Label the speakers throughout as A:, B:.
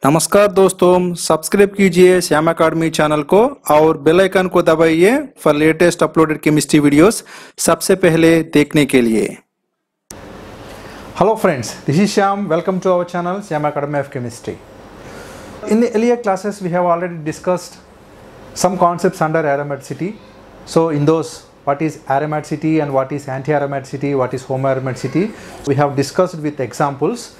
A: नमस्कार दोस्तों, सब्सक्राइब कीजिए श्याम अकाडमी चैनल को और बेल आइकन को दबाइए for latest uploaded chemistry videos सबसे पहले देखने के लिए।
B: Hello friends, this is Shyam. Welcome to our channel Shyam Academy of Chemistry. In the earlier classes we have already discussed some concepts under aromaticity. So in those, what is aromaticity and what is anti-aromaticity, what is homoaromaticity, we have discussed with examples.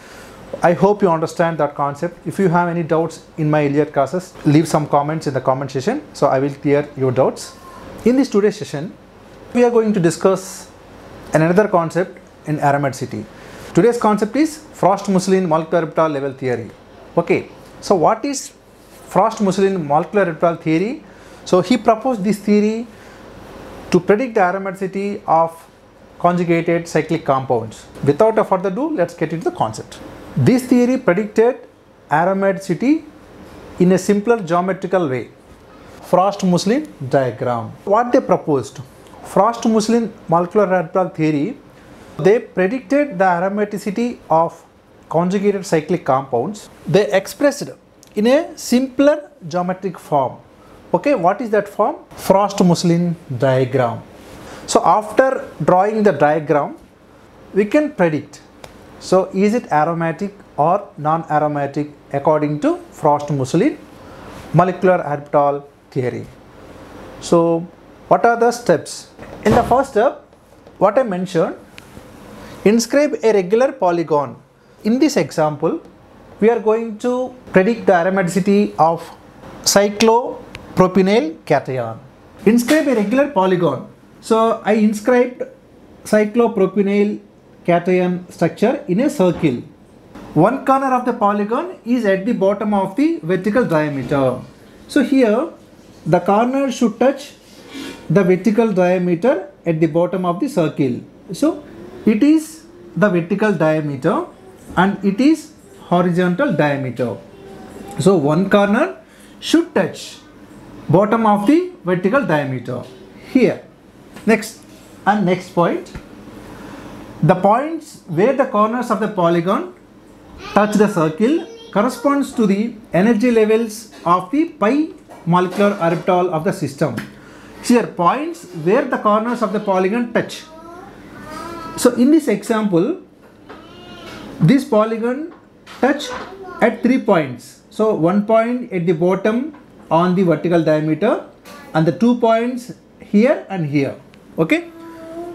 B: I hope you understand that concept. If you have any doubts in my earlier classes, leave some comments in the comment section, so I will clear your doubts. In this today's session, we are going to discuss another concept in aromaticity. Today's concept is Frost-Muslin molecular orbital level theory. Okay, so what is Frost-Muslin molecular orbital theory? So he proposed this theory to predict the aromaticity of conjugated cyclic compounds. Without a further ado, let's get into the concept. This theory predicted aromaticity in a simpler geometrical way. Frost-Muslin diagram. What they proposed? Frost-Muslin molecular orbital theory, they predicted the aromaticity of conjugated cyclic compounds. They expressed in a simpler geometric form. Okay, what is that form? Frost-Muslin diagram. So after drawing the diagram, we can predict. So is it aromatic or non-aromatic according to Frost-Muslin molecular orbital theory. So what are the steps? In the first step, what I mentioned, inscribe a regular polygon. In this example, we are going to predict the aromaticity of cyclopropanyl cation. Inscribe a regular polygon. So I inscribed cyclopropanyl cation structure in a circle. One corner of the polygon is at the bottom of the vertical diameter. So here the corner should touch the vertical diameter at the bottom of the circle. So it is the vertical diameter and it is horizontal diameter. So one corner should touch bottom of the vertical diameter here. Next point, the points where the corners of the polygon touch the circle corresponds to the energy levels of the pi molecular orbital of the system. Here points where the corners of the polygon touch. So in this example, this polygon touch at 3 points. So one point at the bottom on the vertical diameter and the 2 points here and here. Okay,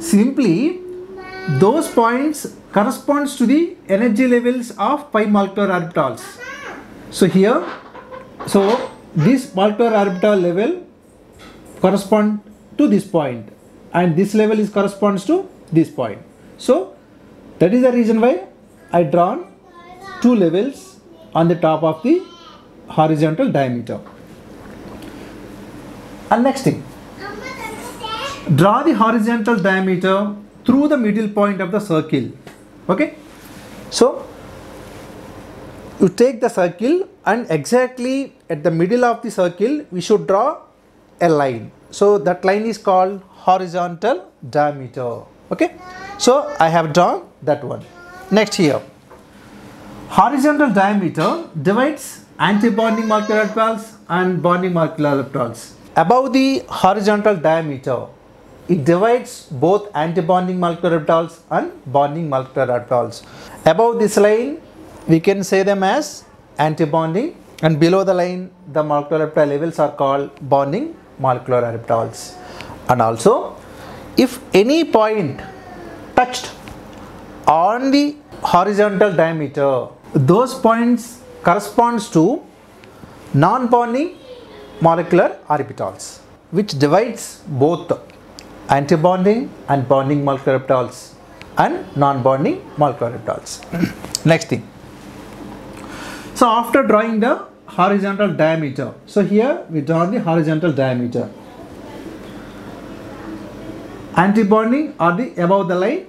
B: simply those points corresponds to the energy levels of pi molecular orbitals. So here, so this molecular orbital level correspond to this point and this level is corresponds to this point. So that is the reason why I drawn 2 levels on the top of the horizontal diameter. And next thing, draw the horizontal diameter through the middle point of the circle. Okay, so you take the circle and exactly at the middle of the circle we should draw a line. So that line is called horizontal diameter. Okay, so I have drawn that one. Next here, horizontal diameter divides anti-bonding molecular orbitals and bonding molecular orbitals. Above the horizontal diameter, it divides both anti-bonding molecular orbitals and bonding molecular orbitals. Above this line, we can say them as anti-bonding, and below the line, the molecular orbital levels are called bonding molecular orbitals. And also, if any point touched on the horizontal diameter, those points corresponds to non-bonding molecular orbitals, which divides both antibonding and bonding molecular orbitals and non-bonding molecular orbitals. Next thing, so after drawing the horizontal diameter, so here we draw the horizontal diameter. Antibonding are the above the line,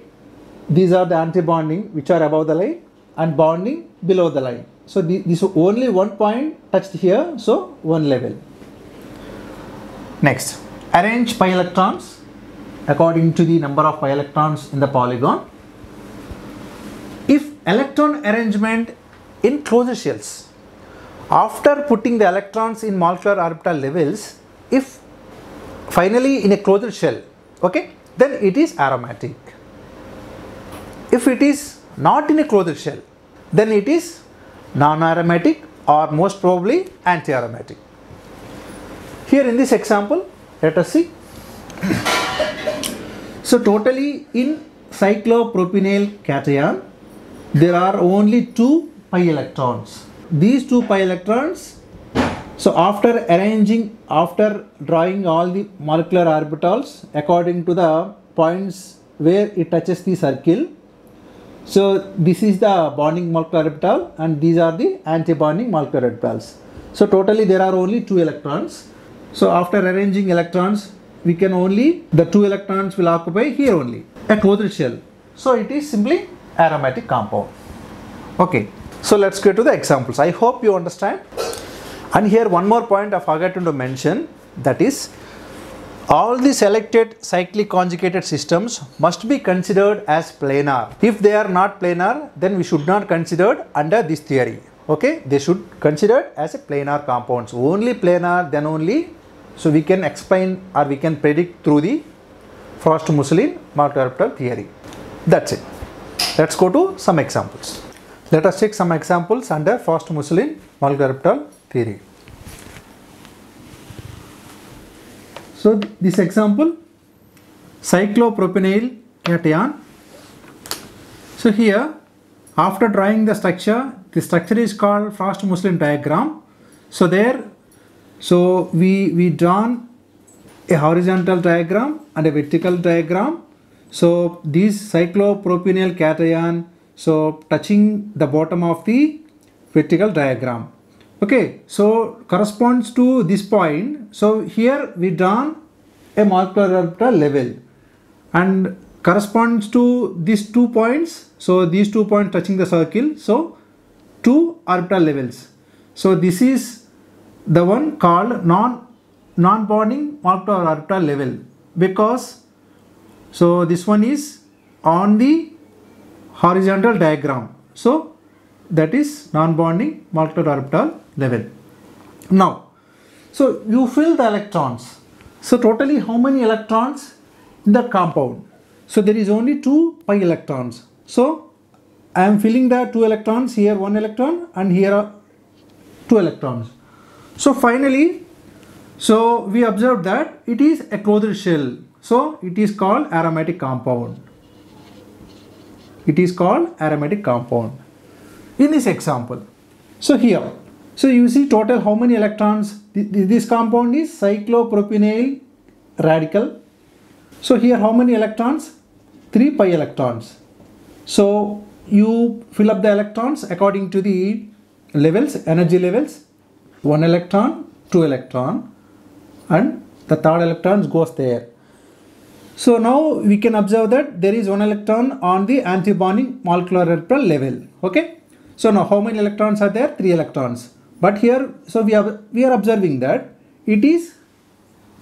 B: these are the antibonding which are above the line and bonding below the line. So this only one point touched here, so one level. Next, arrange pi electrons according to the number of pi electrons in the polygon. If electron arrangement in closed shells After putting the electrons in molecular orbital levels, if finally in a closed shell, okay, then it is aromatic. If it is not in a closed shell, then it is non-aromatic or most probably anti-aromatic. Here in this example, let us see. So totally in cyclopropenyl cation, there are only 2 pi electrons. These 2 pi electrons, so after drawing all the molecular orbitals according to the points where it touches the circle, so this is the bonding molecular orbital and these are the anti-bonding molecular orbitals. So totally there are only 2 electrons. So after arranging electrons, we can only, the 2 electrons will occupy here only, a closed shell. So it is simply aromatic compound. Okay, so let's get to the examples. I hope you understand. And here one more point I forgot to mention, that is all the selected cyclic conjugated systems must be considered as planar. If they are not planar, then we should not consider under this theory. Okay, they should consider as a planar compounds. Only planar, then only, so we can explain or we can predict through the Frost-Muslin molecular orbital theory. That's it. Let's go to some examples. Let us take some examples under Frost-Muslin molecular orbital theory. So this example, cyclopropenyl cation. So here, after drawing the structure is called Frost-Muslin diagram. So there, so we drawn a horizontal diagram and a vertical diagram. So this cyclopropenyl cation, so touching the bottom of the vertical diagram. Okay, so corresponds to this point. So here we drawn a molecular orbital level and corresponds to these 2 points. So these 2 points touching the circle. So 2 orbital levels. So this is the one called non-bonding molecular orbital level, because so this one is on the horizontal diagram. So that is non-bonding molecular orbital level. Now, so you fill the electrons. So totally how many electrons in the compound? So there is only 2 pi electrons. So I am filling the 2 electrons, here 1 electron and here are 2 electrons. So finally, so we observed that it is a closed shell. So it is called aromatic compound. It is called aromatic compound in this example. So here, so you see total how many electrons? This compound is cyclopropenyl radical. So here how many electrons? 3 pi electrons. So you fill up the electrons according to the levels, energy levels. 1 electron, 2 electron, and the third electron goes there. So now we can observe that there is 1 electron on the anti-bonding molecular orbital level. Okay. So now how many electrons are there? 3 electrons. But here, so we are observing that it is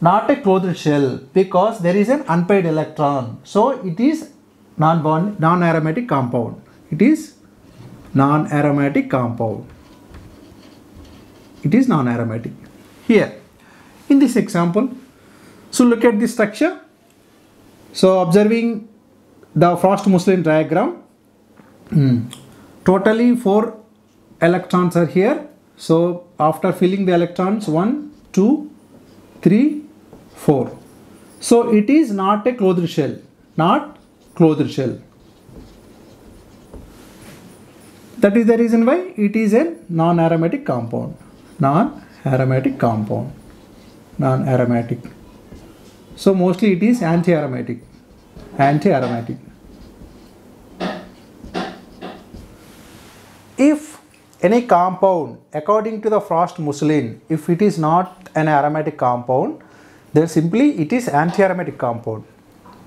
B: not a closed shell because there is an unpaired electron. So it is non-aromatic compound. It is non-aromatic compound. It is non-aromatic. Here, in this example, so look at this structure. So observing the Frost-Muslin diagram, totally 4 electrons are here. So after filling the electrons, 1, 2, 3, 4. So it is not a closed shell, not closed shell. That is the reason why it is a non-aromatic compound. Non-aromatic compound. Non-aromatic. So mostly it is anti-aromatic. Anti-aromatic. If any compound according to the Frost-Muslin, if it is not an aromatic compound, then simply it is anti-aromatic compound.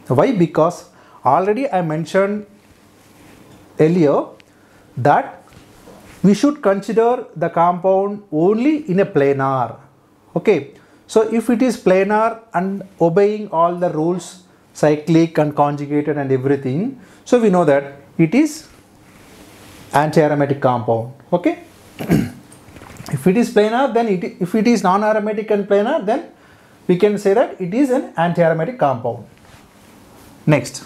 B: Why? Because already I mentioned earlier that we should consider the compound only in a planar. Okay. So if it is planar and obeying all the rules, cyclic and conjugated and everything, so we know that it is anti-aromatic compound. Okay. If it is planar, then if it is non-aromatic and planar, then we can say that it is an anti-aromatic compound. Next,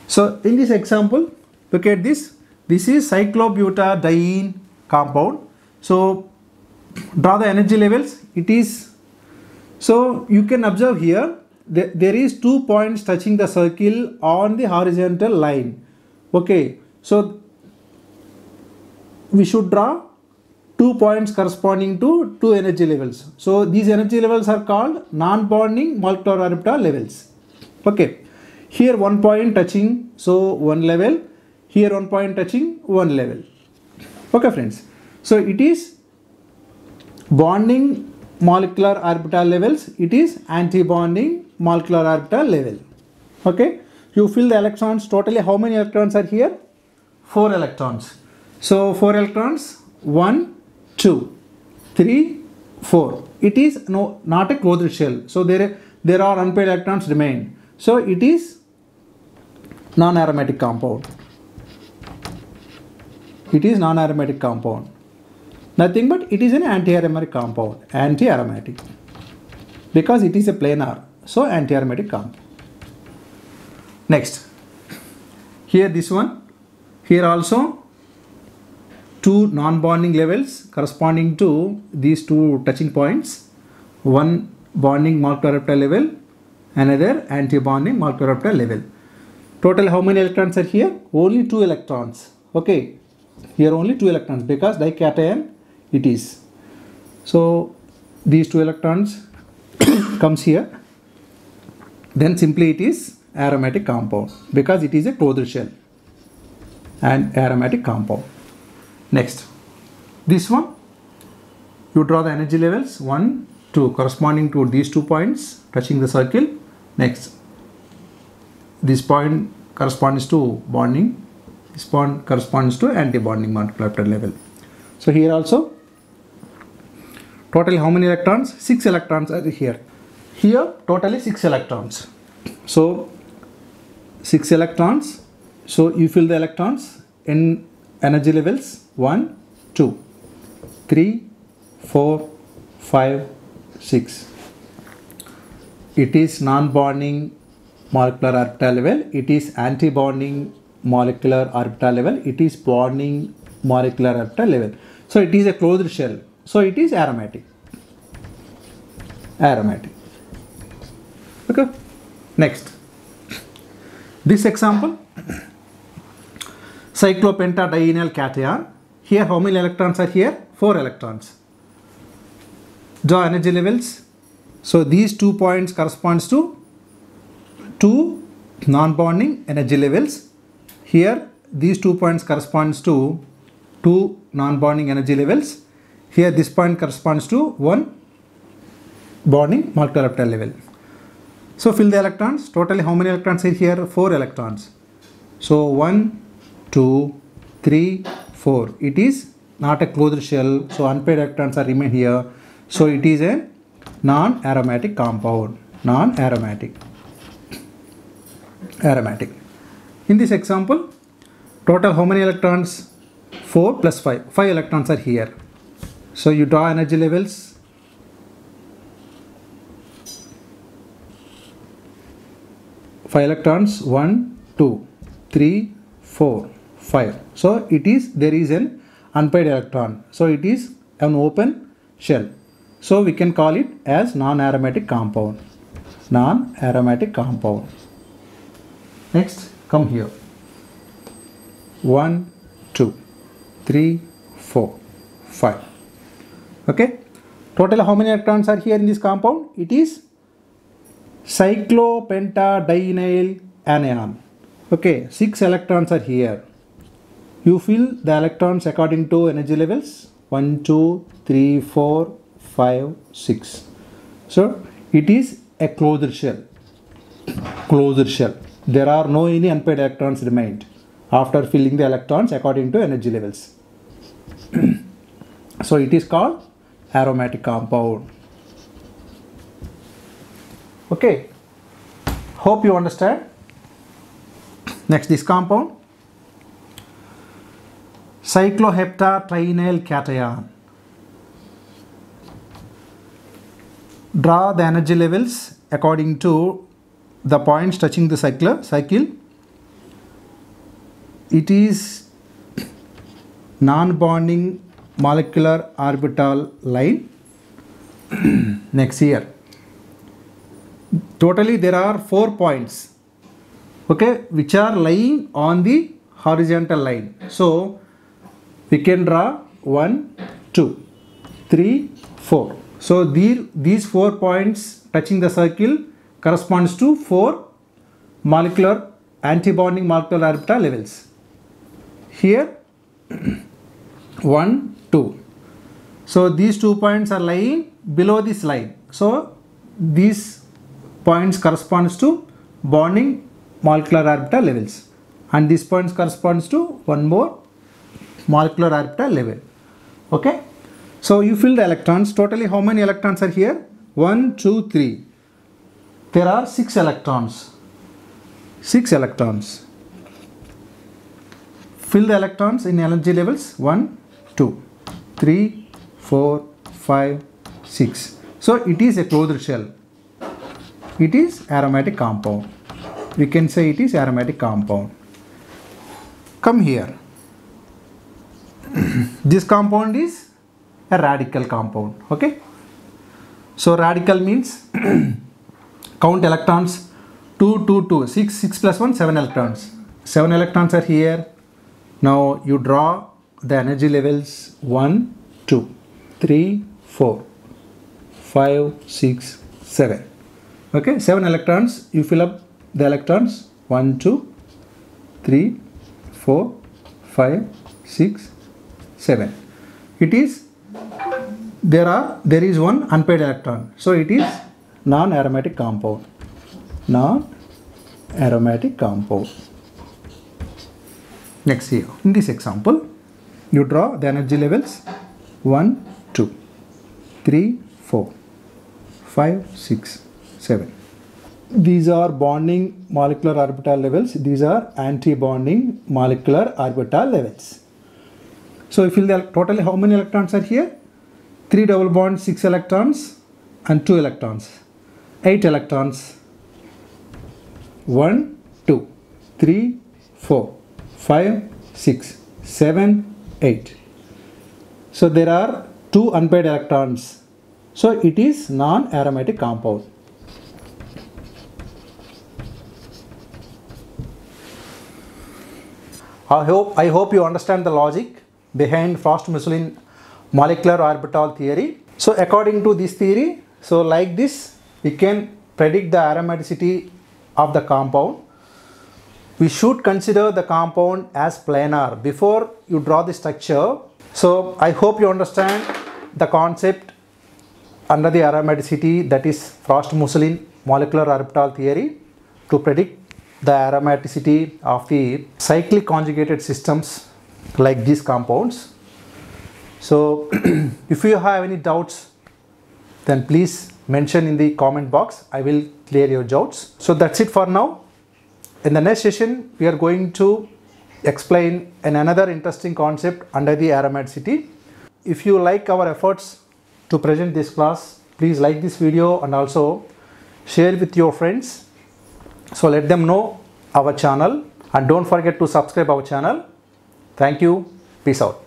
B: so in this example, look at this. This is cyclobutadiene compound. So draw the energy levels. It is, so you can observe here there is 2 points touching the circle on the horizontal line. Okay, so we should draw 2 points corresponding to 2 energy levels. So these energy levels are called non-bonding molecular orbital levels. Okay, here 1 point touching, so 1 level, here 1 point touching, 1 level. Okay friends, so it is bonding molecular orbital levels, it is anti-bonding molecular orbital level. Okay, you fill the electrons. Totally how many electrons are here? 4 electrons. So 4 electrons, 1, 2, 3, 4. It is not a closed shell. So there are unpaired electrons remain. So it is non-aromatic compound. It is non-aromatic compound. Nothing but it is an anti-aromatic compound. Anti-aromatic. Because it is a planar. So anti-aromatic compound. Next. Here this one. Here also 2 non-bonding levels corresponding to these 2 touching points. One bonding molecular orbital level, another anti-bonding molecular orbital level. Total how many electrons are here? Only 2 electrons. Okay, here only 2 electrons because dication it is. So these 2 electrons comes here. Then simply it is aromatic compound because it is a closed shell and aromatic compound. Next, this one, you draw the energy levels 1, 2 corresponding to these 2 points touching the circle. Next, this point corresponds to bonding, this point corresponds to anti-bonding molecular orbital level. So here also, total how many electrons? 6 electrons are here. Here totally 6 electrons. So 6 electrons. So you fill the electrons in energy levels 1, 2, 3, 4, 5, 6. It is non-bonding molecular orbital level. It is anti-bonding molecular orbital level. It is bonding molecular orbital level. So it is a closed shell. So it is aromatic. Aromatic. Okay. Next. This example. Cyclopentadienyl cation. Here how many electrons are here? 4 electrons. Draw energy levels. So these 2 points corresponds to 2 non-bonding energy levels. Here these 2 points corresponds to 2 non-bonding energy levels. Here this point corresponds to 1 bonding molecular orbital level. So fill the electrons. Totally how many electrons are here? 4 electrons. So 1, 2, 3, 4. It is not a closed shell. So unpaired electrons are remain here. So it is a non-aromatic compound. Non-aromatic. Aromatic. In this example, total how many electrons? 4 plus 5. 5 electrons are here. So you draw energy levels. Five electrons, 1, 2, 3, 4, 5. So it is, there is an unpaired electron. So it is an open shell. So we can call it as non-aromatic compound. Non-aromatic compound. Next, come here. 1, 2, 3, 4, 5. Okay. Total how many electrons are here in this compound? It is cyclopentadienyl anion. Okay, 6 electrons are here. You fill the electrons according to energy levels 1, 2, 3, 4, 5, 6. So it is a closed shell. Closed shell. There are no any unpaired electrons remained after filling the electrons according to energy levels. So it is called aromatic compound. Okay, hope you understand. Next, this compound, cycloheptatrienyl cation. Draw the energy levels according to the points touching the cycle. It is non-bonding molecular orbital line. Next here, totally there are 4 points, okay, which are lying on the horizontal line. So we can draw 1, 2, 3, 4. So these 4 points touching the circle corresponds to 4 molecular anti-bonding molecular orbital levels. Here 1, 2. So these 2 points are lying below this line. So these points corresponds to bonding molecular orbital levels, and these points corresponds to one more molecular orbital level. Okay. So you fill the electrons. Totally how many electrons are here? 1, 2, 3. There are 6 electrons. 6 electrons. Fill the electrons in energy levels 1, 2, 3, 4, 5, 6. So it is a closed shell. It is aromatic compound. We can say it is aromatic compound. Come here. This compound is a radical compound. Okay. So radical means count electrons 2, 2, 2, 6, 6 plus 1, 7 electrons. 7 electrons are here. Now you draw the energy levels 1, 2, 3, 4, 5, 6, 7. Okay, 7 electrons. You fill up the electrons 1, 2, 3, 4, 5, 6, 7. It is there is one unpaired electron. So it is non-aromatic compound. Non-aromatic compound. Next here, in this example, you draw the energy levels 1, 2, 3, 4, 5, 6, 7. These are bonding molecular orbital levels. These are anti-bonding molecular orbital levels. So you fill the totally how many electrons are here? 3 double bonds, 6 electrons and 2 electrons. 8 electrons. 1, 2, 3, 4, 5, 6, 7, 8. So there are 2 unpaired electrons. So it is non-aromatic compound. I hope you understand the logic behind Frost-Moulin molecular orbital theory. So according to this theory, so like this, we can predict the aromaticity of the compound. We should consider the compound as planar before you draw the structure. So I hope you understand the concept under the aromaticity, that is Frost-Moulin molecular orbital theory, to predict the aromaticity of the cyclic conjugated systems like these compounds. So if you have any doubts, then please mention in the comment box. I will clear your doubts. So that's it for now. In the next session, we are going to explain another interesting concept under the aromaticity. If you like our efforts to present this class, please like this video and also share with your friends. So let them know our channel, and don't forget to subscribe our channel. Thank you. Peace out.